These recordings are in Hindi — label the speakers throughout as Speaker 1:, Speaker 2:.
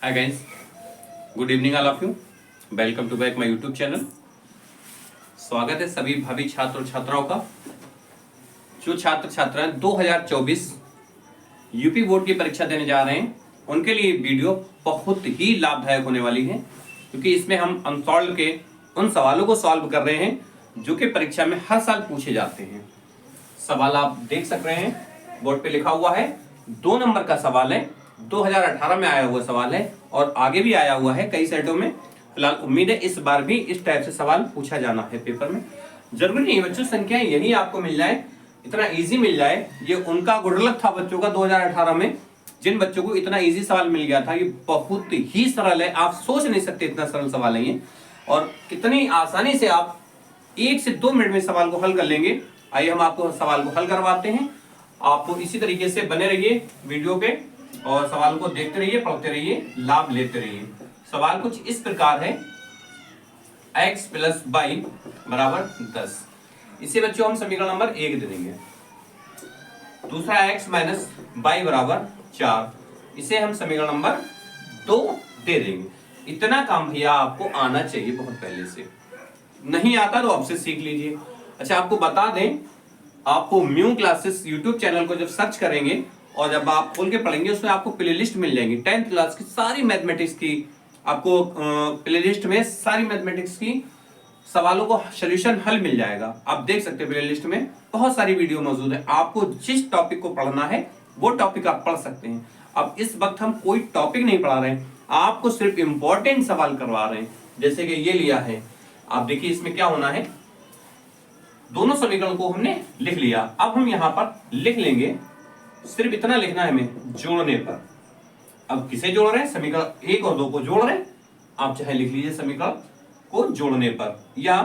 Speaker 1: Hi guys, good evening all of you. Welcome to back my YouTube channel. स्वागत है सभी भावी छात्र और छात्राओं का। जो छात्र छात्राएं 2024 यूपी बोर्ड की परीक्षा देने जा रहे हैं उनके लिए वीडियो बहुत ही लाभदायक होने वाली है, क्योंकि इसमें हम अनसॉल्व के उन सवालों को सॉल्व कर रहे हैं जो कि परीक्षा में हर साल पूछे जाते हैं। सवाल आप देख सक रहे हैं, बोर्ड पे लिखा हुआ है, 2 नंबर का सवाल है, 2018 में आया हुआ सवाल है और आगे भी आया हुआ है कई सेटों में। फिलहाल उम्मीद है इस बार भी इस टाइप से सवाल पूछा जाना है पेपर में। जरूरी नहीं बच्चों संख्याएं यही आपको मिल जाए, इतना इजी मिल जाए, ये उनका गुड लक था बच्चों का 2018 में। जिन बच्चों को इतना इजी सवाल मिल गया था, ये बहुत ही सरल है, आप सोच नहीं सकते इतना सरल सवाल है ये, और कितनी आसानी से आप 1 से 2 मिनट में सवाल को हल कर लेंगे। आइए हम आपको सवाल को हल करवाते हैं। आप इसी तरीके से बने रहिए वीडियो पे और सवाल को देखते रहिए, पढ़ते रहिए, लाभ लेते रहिए। सवाल कुछ इस प्रकार है, x प्लस वाई बराबर 10। इसे बच्चों हम समीकरण नंबर 1 दे देंगे। दूसरा x माइनस वाई बराबर 4, इसे हम समीकरण नंबर 2 दे देंगे। इतना काम भैया आपको आना चाहिए बहुत पहले से, नहीं आता तो आपसे सीख लीजिए। अच्छा, आपको बता दें, आपको म्यू क्लासेस यूट्यूब चैनल को जब सर्च करेंगे और जब आप खोल के पढ़ेंगे, उसमें आपको प्लेलिस्ट मिल जाएंगी 10th क्लास की सारी मैथमेटिक्स की। आपको प्लेलिस्ट में सारी मैथमेटिक्स की सवालों को सॉल्यूशन हल मिल जाएगा। आप देख सकते हैं प्लेलिस्ट में बहुत सारी वीडियो मौजूद है। आपको जिस टॉपिक को पढ़ना है वो टॉपिक आप पढ़ सकते हैं। अब इस वक्त हम कोई टॉपिक नहीं पढ़ा रहे हैं, आपको सिर्फ इंपॉर्टेंट सवाल करवा रहे हैं। जैसे कि ये लिया है, आप देखिए इसमें क्या होना है, दोनों समीकरण को हमने लिख लिया। अब हम यहां पर लिख लेंगे, सिर्फ इतना लिखना है हमें जोड़ने पर। अब किसे जोड़ रहे हैं, समीकरण 1 और 2 को जोड़ रहे हैं। आप चाहे लिख लीजिए समीकरण को जोड़ने पर, या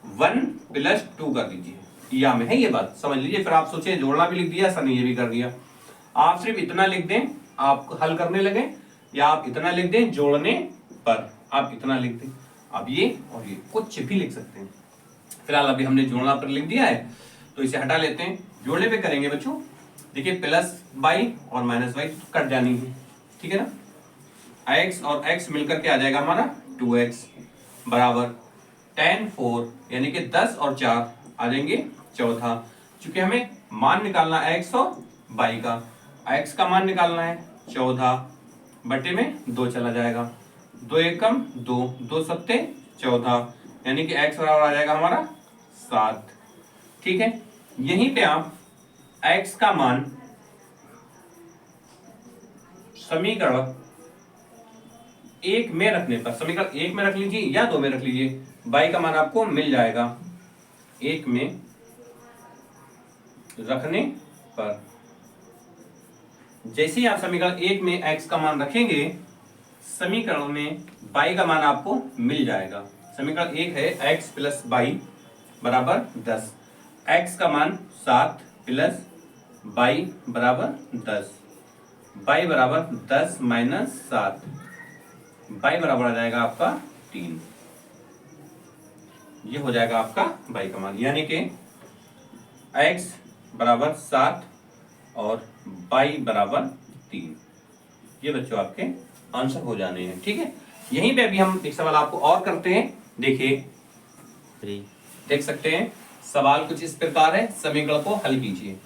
Speaker 1: 1 प्लस 2 कर दीजिए, या में है ये बात समझ लीजिए। फिर आप सोचे जोड़ना भी लिख दिया, सर ये भी कर दिया। आप सिर्फ इतना लिख दें, आप हल करने लगे, या आप इतना लिख दें जोड़ने पर, आप इतना लिख दें। अब ये और ये कुछ भी लिख सकते हैं। फिलहाल अभी हमने जोड़ना पर लिख दिया है तो इसे हटा लेते हैं, जोड़ने पे करेंगे बच्चों। देखिए प्लस वाई और माइनस वाई कट जानी है, ठीक है ना। x और x मिलकर के आ जाएगा हमारा 2x बराबर tan 4, यानी कि 10 और 4 आ जाएंगे 14। चूंकि हमें मान निकालना है x और y का, x का मान निकालना है 14 बटे में 2 चला जाएगा, 2 एकम 2, 2 सत्ते 14, यानी कि x बराबर आ जाएगा हमारा 7। ठीक है, यहीं पे आप x का मान समीकरण 1 में रखने पर, समीकरण 1 में रख लीजिए या 2 में रख लीजिए, y का मान आपको मिल जाएगा 1 में रखने पर। जैसे ही आप समीकरण 1 में x का मान रखेंगे, समीकरण में y का मान आपको मिल जाएगा। समीकरण 1 है x प्लस वाई बराबर 10, x का मान 7 प्लस y बराबर 10, y बराबर 10 माइनस 7, y बराबर आ जाएगा आपका 3। ये हो जाएगा आपका y का मान, यानी कि x बराबर 7 और y बराबर 3। ये बच्चों आपके आंसर हो जाने हैं। ठीक है, यहीं पे अभी हम एक सवाल आपको और करते हैं। देखिए देख सकते हैं, सवाल कुछ इस प्रकार है, समीकरण को हल कीजिए।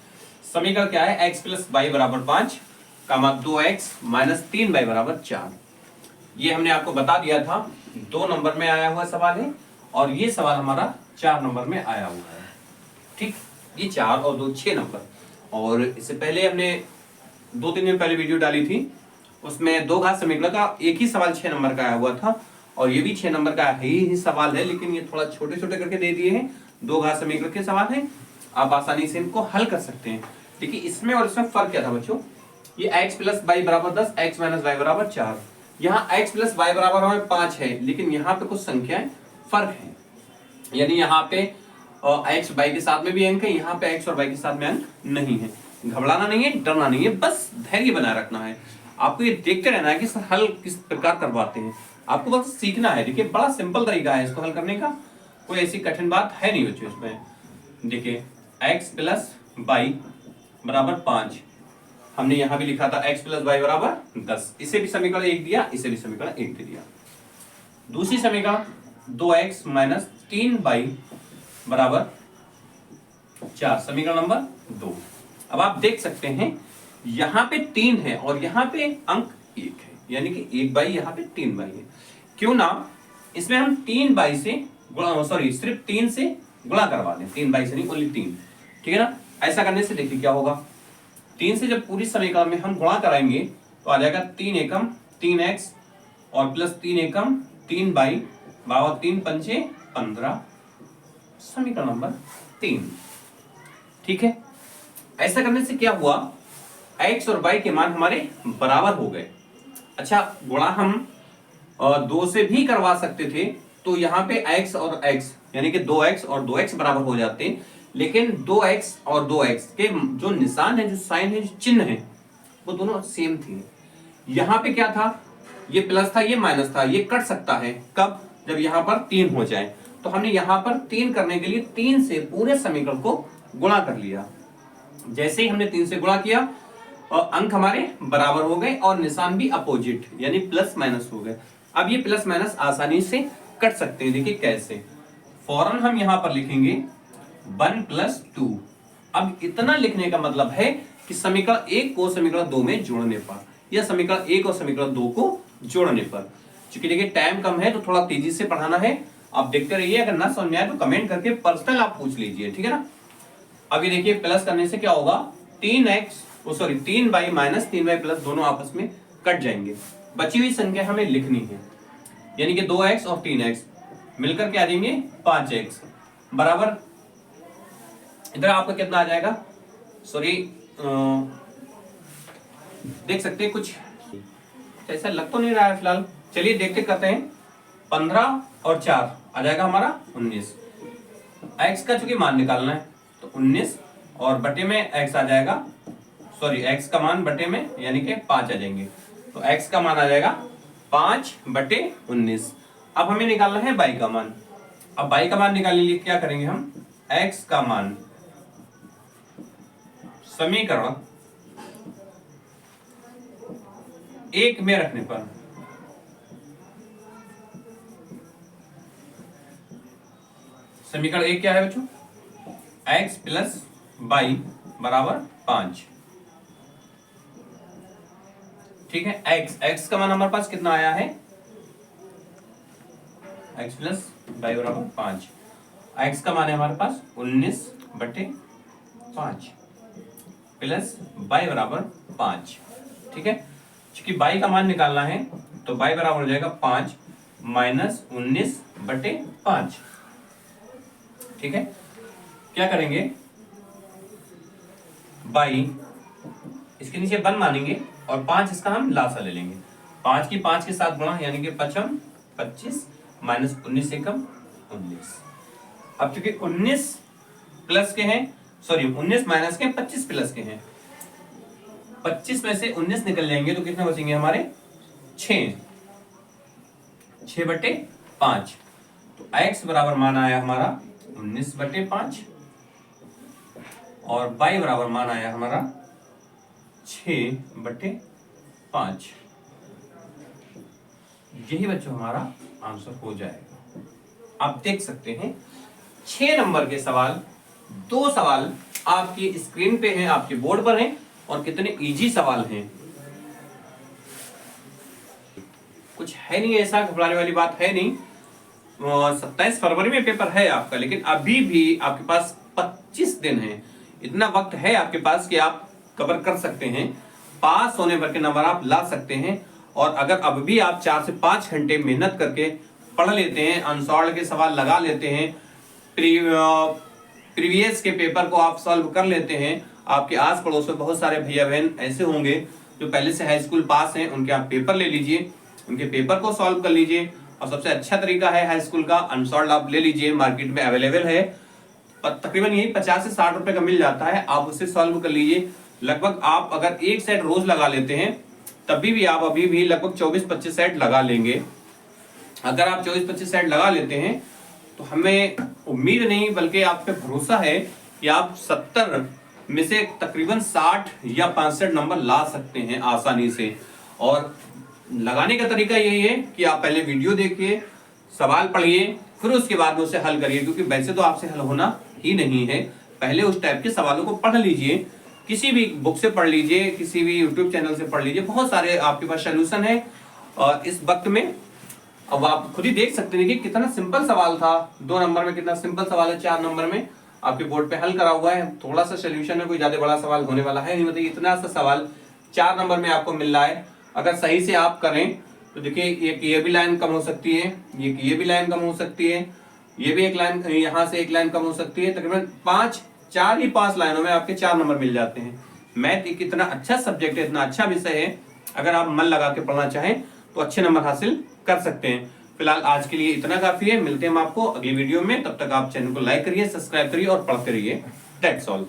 Speaker 1: समीकरण क्या है, x प्लस वाई बराबर 5 का मान 2x माइनस 3y बराबर 4। ये हमने आपको बता दिया था, 2 नंबर में आया हुआ सवाल है और ये सवाल हमारा 4 नंबर में आया हुआ है। ठीक, ये 4 और 2 6 नंबर। और इससे पहले हमने 2-3 दिन पहले वीडियो डाली थी, उसमें 2 घात समीकरण का एक ही सवाल 6 नंबर का आया हुआ था, और ये भी 6 नंबर का ही सवाल है, लेकिन ये थोड़ा छोटे छोटे करके दे दिए हैं। 2 घात समीकरण के सवाल है, आप आसानी से इनको हल कर सकते हैं। देखिए इसमें और इसमें फर्क क्या था बच्चों, ये x प्लस वाई बराबर 10, x माइनस वाई बराबर 4। यहाँ x प्लस वाई बराबर हमें 5 है, लेकिन यहाँ पे कुछ संख्याएं फर्क है, यानी यहाँ पे x वाई के साथ में भी अंक है, यहाँ पे x और y के साथ में अंक नहीं है। घबराना नहीं है, डरना नहीं है, बस धैर्य बनाए रखना है। आपको ये देखते रहना है कि हल किस प्रकार करवाते हैं, आपको बस सीखना है। देखिए बड़ा सिंपल तरीका है इसको हल करने का, कोई ऐसी कठिन बात है नहीं बच्चों इसमें। देखिए x प्लस वाई बराबर 5, हमने यहां भी लिखा था x प्लस वाई बराबर 10। इसे भी समीकरण 1 दिया, इसे भी समीकरण 1 दे दिया। दूसरी समीकरण 2x माइनस 3y बराबर 4, समीकरण नंबर 2। अब आप देख सकते हैं यहां पे 3 है और यहां पे अंक 1 है, यानी कि 1 बाई यहां पे 3 बाई है। क्यों ना इसमें हम 3 बाई से गुणा, सॉरी सिर्फ 3 से गुणा करवा दें, 3 बाई से नहीं, ओनली 3, ठीक है ना। ऐसा करने से देखिए क्या होगा, 3 से जब पूरी समीकरण में हम गुणा कराएंगे तो आ जाएगा 3 एकम 3x और प्लस 3 एकम 3 बाई बराबर 3 पंचे 15, समीकरण नंबर 3, ठीक है। ऐसा करने से क्या हुआ, x और y के मान हमारे बराबर हो गए। अच्छा, गुणा हम 2 से भी करवा सकते थे, तो यहाँ पे x और x यानी कि 2x और 2x बराबर हो जाते, लेकिन 2x और 2x के जो निशान है, जो साइन है, जो चिन्ह है, वो दोनों सेम थे। यहाँ पे क्या था, ये प्लस था, ये माइनस था, ये कट सकता है कब, जब यहाँ पर 3 हो जाए। तो हमने यहाँ पर 3 करने के लिए 3 से पूरे समीकरण को गुणा कर लिया। जैसे ही हमने 3 से गुणा किया और अंक हमारे बराबर हो गए और निशान भी अपोजिट यानी प्लस माइनस हो गए। अब ये प्लस माइनस आसानी से कट सकते हैं, देखिए कैसे। फौरन हम यहां पर लिखेंगे 1 प्लस 2। अब इतना लिखने का मतलब है कि समीकरण 1 को समीकरण 2 में जोड़ने पर, या समीकरण 1 और समीकरण 2 को जोड़ने पर। चूंकि देखिए टाइम कम है तो थोड़ा तेजी से पढ़ाना है, आप देखते रहिए। अगर ना समझ में आए तो कमेंट करके पर्सनल आप पूछ लीजिए, ठीक है ना। अब ये देखिए प्लस करने से क्या होगा, 3 बाई माइनस 3 बाई प्लस दोनों आपस में कट जाएंगे। बची हुई संख्या हमें लिखनी है, यानी कि 2x और 3x मिलकर के आ जाएंगे 5x बराबर, इधर आपका कितना आ जाएगा, सॉरी देख सकते हैं कुछ ऐसा लग तो नहीं रहा है फिलहाल। चलिए देखते करते हैं। 15 और 4 आ जाएगा हमारा 19। x का चूंकि मान निकालना है तो 19 और बटे में x आ जाएगा, सॉरी x का मान बटे में यानी कि 5 आ जाएंगे। तो x का मान आ जाएगा 5 बटे 19। अब हमें निकालना है y का मान। अब y का मान निकालने के लिए क्या करेंगे हम, x का मान समीकरण 1 में रखने पर समीकरण 1 क्या है बच्चों, x प्लस y बराबर 5, ठीक है। x का मान हमारे पास कितना आया है, x प्लस y बराबर 5। x का मान है हमारे पास 19 बटे 5 प्लस y बराबर 5, ठीक है। चूंकि y का मान निकालना है तो y बराबर हो जाएगा 5 माइनस 19 बटे 5, ठीक है। क्या करेंगे, y इसके नीचे 1 मानेंगे और 5 इसका हम लासा ले लेंगे। 5 की 5 के साथ गुणा यानी कि 5 25 माइनस 19 एकम 19। अब चूंकि 19 प्लस के हैं, सॉरी 19 माइनस के 25 प्लस के हैं, 25 में से 19 निकल जाएंगे तो कितने बचेंगे हमारे, 6 बटे 5। तो x बराबर मान आया हमारा 19 बटे 5 और y बराबर मान आया हमारा 6 बटे 5। यही बच्चों हमारा आंसर हो जाएगा। आप देख सकते हैं 6 नंबर के सवाल, 2 सवाल आपकी स्क्रीन पे हैं, आपके बोर्ड पर हैं, और कितने इजी सवाल हैं। कुछ है नहीं ऐसा घबराने वाली बात है नहीं। 27 फरवरी में पेपर है आपका, लेकिन अभी भी आपके पास 25 दिन है। इतना वक्त है आपके पास कि आप कवर कर सकते हैं, पास होने भर के नंबर आप ला सकते हैं। और अगर अब भी आप 4 से 5 घंटे मेहनत करके पढ़ लेते हैं, अनसॉल्व के सवाल लगा लेते हैं, प्रीवियस के पेपर को आप सॉल्व कर लेते हैं, आपके आस पड़ोस में बहुत सारे भैया बहन ऐसे होंगे जो पहले से हाई स्कूल पास हैं, उनके आप पेपर ले लीजिए, उनके पेपर को सॉल्व कर लीजिए। और सबसे अच्छा तरीका है हाई स्कूल का, अनसॉल्व आप ले लीजिए, मार्केट में अवेलेबल है, तकरीबन यही 50 से 60 रुपए का मिल जाता है, आप उससे सॉल्व कर लीजिए। लगभग आप अगर एक सेट रोज लगा लेते हैं तभी भी आप अभी भी लगभग 24-25 सेट लगा लेंगे। अगर आप 24-25 सेट लगा लेते हैं तो हमें उम्मीद नहीं बल्कि आप पे भरोसा है कि आप 70 में से तकरीबन 60 या 65 नंबर ला सकते हैं आसानी से। और लगाने का तरीका यही है कि आप पहले वीडियो देखिए, सवाल पढ़िए, फिर उसके बाद में उसे हल करिए, क्योंकि वैसे तो आपसे हल होना ही नहीं है। पहले उस टाइप के सवालों को पढ़ लीजिए, किसी भी बुक से पढ़ लीजिए, किसी भी यूट्यूब चैनल से पढ़ लीजिए, बहुत सारे आपके पास सोल्यूशन है। और इस वक्त में अब आप खुद ही देख सकते हैं कि कितना सिंपल सवाल था, 2 नंबर में कितना सिंपल सवाल है, 4 नंबर में आपके बोर्ड पे हल करा हुआ है। थोड़ा सा सोल्यूशन है, कोई ज्यादा बड़ा सवाल होने वाला है नहीं, मतलब इतना सा सवाल 4 नंबर में आपको मिल रहा है। अगर सही से आप करें तो देखिए, एक ये भी लाइन कम हो सकती है, ये भी लाइन कम हो सकती है, ये भी एक लाइन, यहाँ से एक लाइन कम हो सकती है। तकरीबन 5 लाइनों में आपके 4 नंबर मिल जाते हैं। मैथ एक इतना अच्छा सब्जेक्ट है, इतना अच्छा विषय है, अगर आप मन लगा के पढ़ना चाहें तो अच्छे नंबर हासिल कर सकते हैं। फिलहाल आज के लिए इतना काफी है, मिलते हैं हम आपको अगली वीडियो में। तब तक आप चैनल को लाइक करिए, सब्सक्राइब करिए और पढ़ते रहिए। That's all.